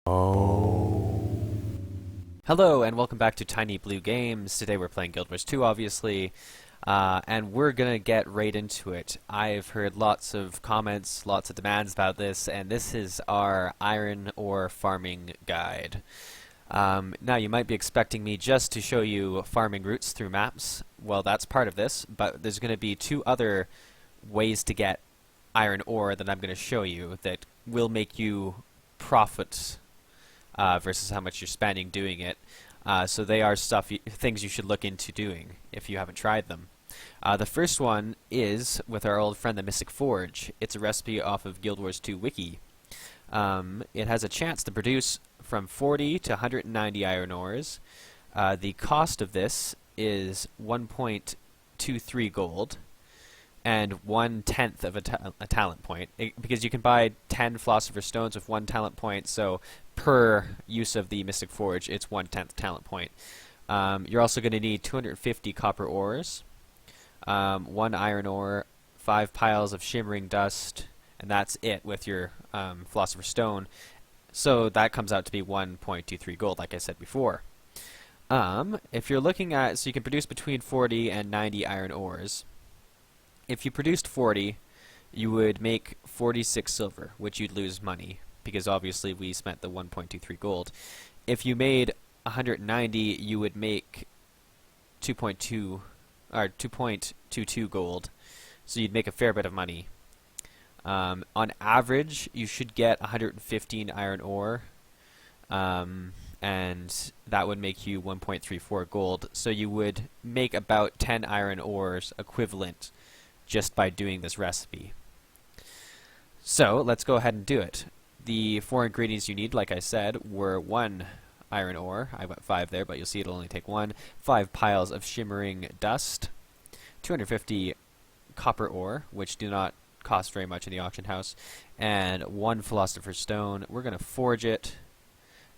Oh. Hello and welcome back to Tiny Blue Games. Today we're playing Gw2 obviously, and we're gonna get right into it. I've heard lots of comments, lots of demands about this, and this is our iron ore farming guide. Now you might be expecting me just to show you farming routes through maps. Well, that's part of this, but there's gonna be two other ways to get iron ore that I'm gonna show you that will make you profit versus how much you're spending doing it. So they are things you should look into doing if you haven't tried them. The first one is with our old friend the Mystic Forge. It's a recipe off of Guild Wars 2 wiki. It has a chance to produce from 40 to 190 iron ores. The cost of this is 1.23 gold and 1/10 of a talent point, because you can buy 10 Philosopher's Stones with 1 talent point, so per use of the Mystic Forge, it's 1/10 talent point. You're also going to need 250 copper ores, 1 iron ore, 5 piles of shimmering dust, and that's it with your Philosopher's Stone. So that comes out to be 1.23 gold, like I said before. If you're looking at, so you can produce between 40 and 90 iron ores. If you produced 40, you would make 46 silver, which you'd lose money, because obviously we spent the 1.23 gold. If you made 190, you would make 2.2 or 2.22 gold, so you'd make a fair bit of money. On average, you should get 115 iron ore, and that would make you 1.34 gold. So you would make about 10 iron ores equivalent just by doing this recipe. So let's go ahead and do it. The 4 ingredients you need, like I said, were 1 iron ore. I went 5 there, but you'll see it'll only take 1. 5 piles of shimmering dust. 250 copper ore, which do not cost very much in the auction house. And 1 Philosopher's Stone. We're going to forge it.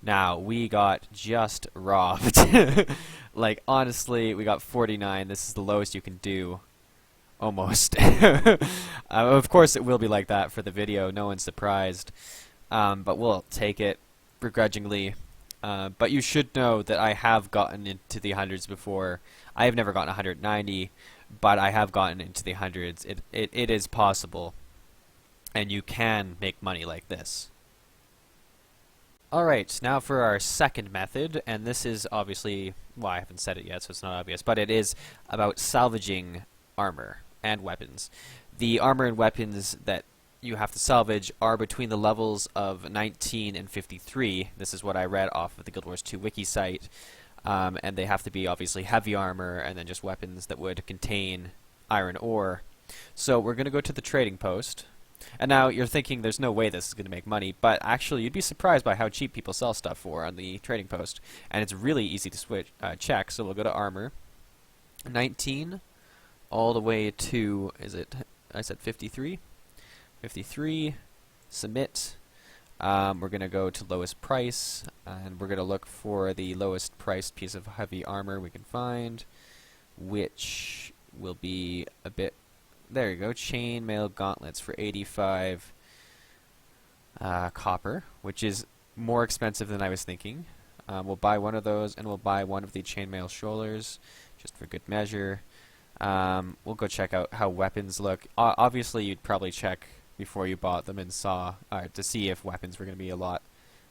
Now, we got just robbed. Like, honestly, we got 49. This is the lowest you can do. Almost. Of course it will be like that for the video, no one's surprised. But we'll take it begrudgingly. But you should know that I have gotten into the hundreds before. I have never gotten 190, but I have gotten into the hundreds. It is possible. And you can make money like this. Alright, now for our second method, and this is obviously, well, I haven't said it yet, so it's not obvious, but it is about salvaging armor and weapons. The armor and weapons that you have to salvage are between the levels of 19 and 53. This is what I read off of the Guild Wars 2 wiki site. And they have to be obviously heavy armor and then just weapons that would contain iron ore. So we're going to go to the trading post. And now you're thinking there's no way this is going to make money, but actually you'd be surprised by how cheap people sell stuff for on the trading post. And it's really easy to check. So we'll go to armor. 19 all the way to, I said 53? 53, submit. We're going to go to lowest price, and we're going to look for the lowest priced piece of heavy armor we can find, which will be a bit, there you go, chainmail gauntlets for 85 copper, which is more expensive than I was thinking. We'll buy one of those, and we'll buy one of the chainmail shoulders, just for good measure. We'll go check out how weapons look. Obviously, you'd probably check before you bought them and saw to see if weapons were going to be a lot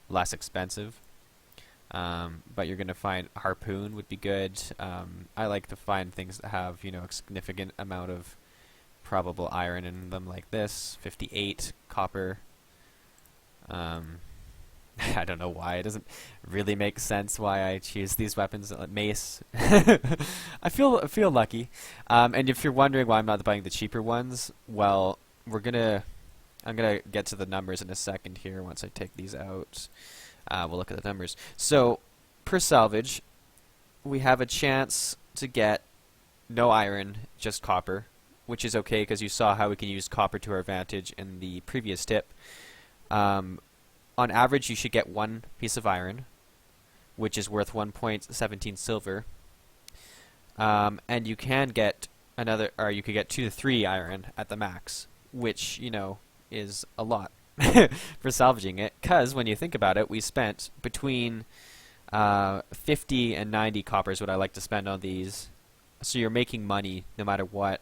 less expensive. But you're going to find harpoon would be good. I like to find things that have, you know, a significant amount of probable iron in them, like this. 58 copper. I don't know why. It doesn't really make sense why I choose these weapons. Mace. I feel lucky. And if you're wondering why I'm not buying the cheaper ones, well, I'm gonna get to the numbers in a second here once I take these out. We'll look at the numbers. So, per salvage, we have a chance to get no iron, just copper, which is okay because you saw how we can use copper to our advantage in the previous tip. On average, you should get 1 piece of iron, which is worth 1.17 silver. And you can get you could get 2 to 3 iron at the max, which, you know, is a lot. for salvaging it, because when you think about it, we spent between 50 and 90 copper is what I like to spend on these. So you're making money no matter what.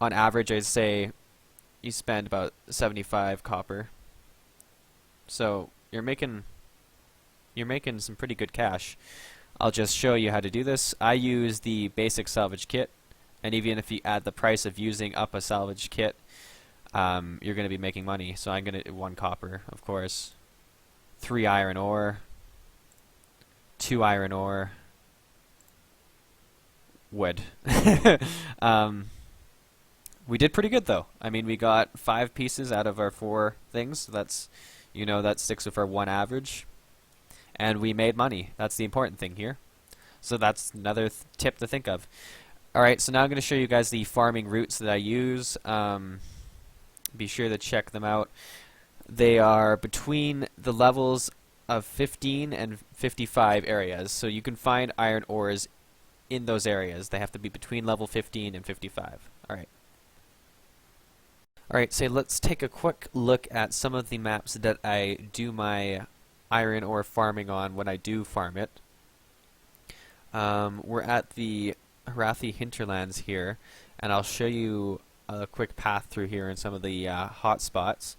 On average, I'd say you spend about 75 copper. So you're making some pretty good cash. I'll just show you how to do this. I use the basic salvage kit, and even if you add the price of using up a salvage kit, you're going to be making money. So I'm going to 1 copper, of course, 3 iron ore, 2 iron ore, wood. We did pretty good though. I mean, we got 5 pieces out of our 4 things. So that's, that sticks with our 1 average. And we made money. That's the important thing here. So that's another tip to think of. Alright, so now I'm going to show you guys the farming routes that I use. Be sure to check them out. They are between the levels of 15 and 55 areas. So you can find iron ores in those areas. They have to be between level 15 and 55. Alright. Alright, so let's take a quick look at some of the maps that I do my iron ore farming on when I do farm it. We're at the Harathi hinterlands here, and I'll show you a quick path through here in some of the hot spots.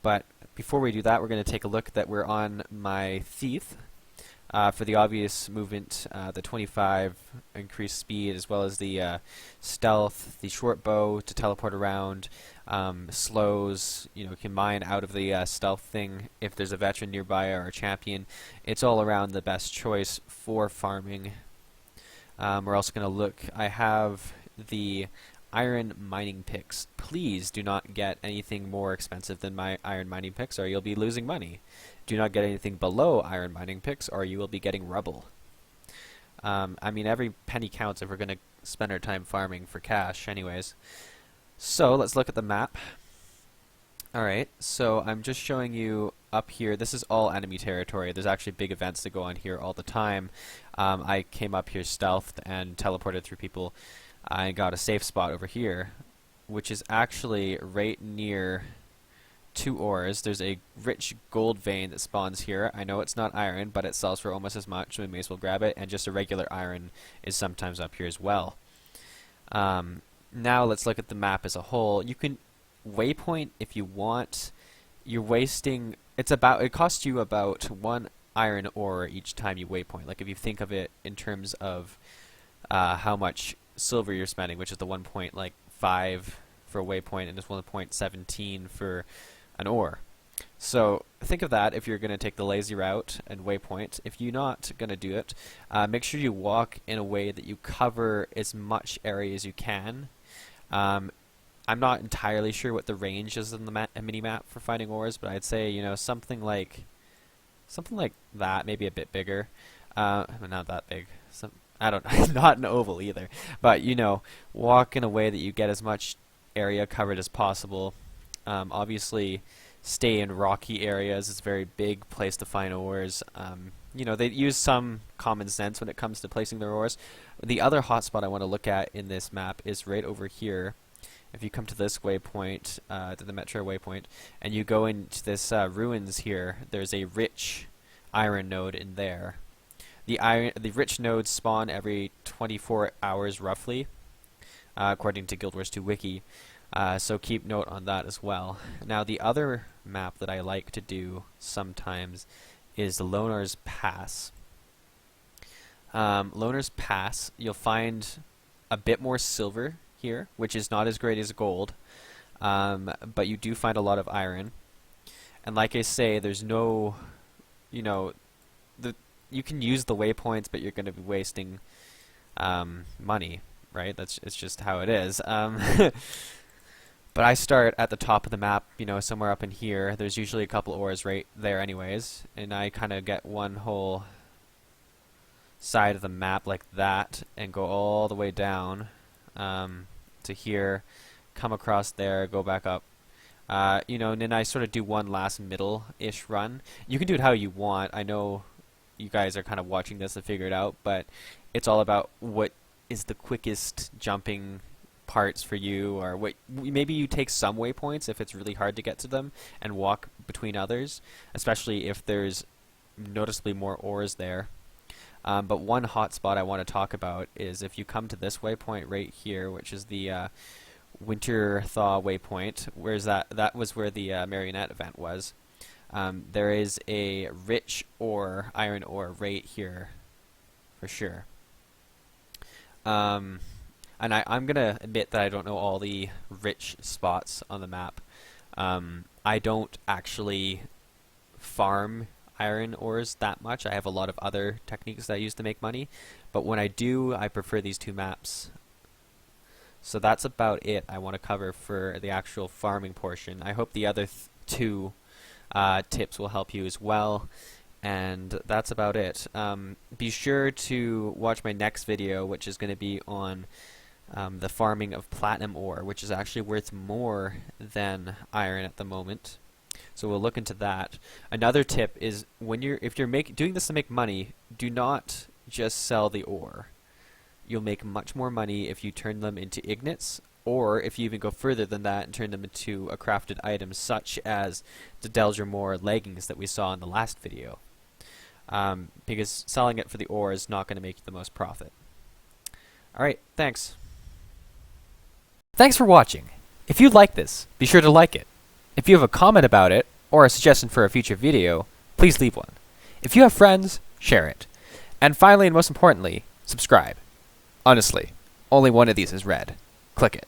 But before we do that, we're going to take a look that we're on my thief for the obvious movement, the 25 increased speed, as well as the stealth, the short bow to teleport around, slows, can mine out of the stealth thing if there's a veteran nearby or a champion. It's all around the best choice for farming. We're also going to look, I have the iron mining picks. Please do not get anything more expensive than my iron mining picks or you'll be losing money. Do not get anything below iron mining picks or you will be getting rubble. I mean, every penny counts if we're going to spend our time farming for cash anyways. So let's look at the map. Alright, so I'm just showing you up here. This is all enemy territory. There's actually big events that go on here all the time. I came up here stealthed and teleported through people. I got a safe spot over here, which is actually right near 2 ores. There's a rich gold vein that spawns here. I know it's not iron, but it sells for almost as much, so we may as well grab it. And just a regular iron is sometimes up here as well. Now let's look at the map as a whole. You can waypoint if you want. You're wasting. It costs you about 1 iron ore each time you waypoint. Like if you think of it in terms of how much silver you're spending, which is the 1.5 for a waypoint and just 1.17 for an ore. So think of that if you're going to take the lazy route and waypoint. If you're not going to do it, make sure you walk in a way that you cover as much area as you can. I'm not entirely sure what the range is in the mini-map for finding ores, but I'd say, something like that, maybe a bit bigger. Not that big. I don't not an oval either. But, walk in a way that you get as much area covered as possible. Obviously, stay in rocky areas. It's a very big place to find ores. They use some common sense when it comes to placing their ores. The other hotspot I want to look at in this map is right over here. If you come to this waypoint, to the metro waypoint, and you go into this ruins here, there's a rich iron node in there. The rich nodes spawn every 24 hours roughly, according to Gw2 wiki. So keep note on that as well. Now the other map that I like to do sometimes is the Loner's Pass. Loner's Pass, you'll find a bit more silver here, which is not as great as gold, but you do find a lot of iron. And like I say, there's no, you can use the waypoints, but you're going to be wasting money, right? It's just how it is. But I start at the top of the map, somewhere up in here. There's usually a couple ores right there anyways, and I kind of get one whole side of the map like that and go all the way down to here, come across there, go back up. And then I sort of do one last middle-ish run. You can do it how you want. I know you guys are kind of watching this to figure it out, but it's all about what is the quickest jumping parts for you, or maybe you take some waypoints if it's really hard to get to them and walk between others, especially if there's noticeably more ores there. But one hotspot I want to talk about is if you come to this waypoint right here, which is the Winter Thaw waypoint. Where's that? That was where the Marionette event was. There is a rich ore, iron ore, right here, for sure. And I'm gonna admit that I don't know all the rich spots on the map. I don't actually farm iron ores that much. I have a lot of other techniques that I use to make money, but when I do, I prefer these two maps. So that's about it I want to cover for the actual farming portion. I hope the other two tips will help you as well, and that's about it. Be sure to watch my next video, which is going to be on the farming of platinum ore, which is actually worth more than iron at the moment. So we'll look into that. Another tip is if you're doing this to make money, do not just sell the ore. You'll make much more money if you turn them into ignits, or if you even go further than that and turn them into a crafted item, such as the Delger Moore leggings that we saw in the last video. Because selling it for the ore is not going to make you the most profit. Alright, thanks. Thanks for watching. If you like this, be sure to like it. If you have a comment about it, or a suggestion for a future video, please leave one. If you have friends, share it. And finally, and most importantly, subscribe. Honestly, only one of these is red. Click it.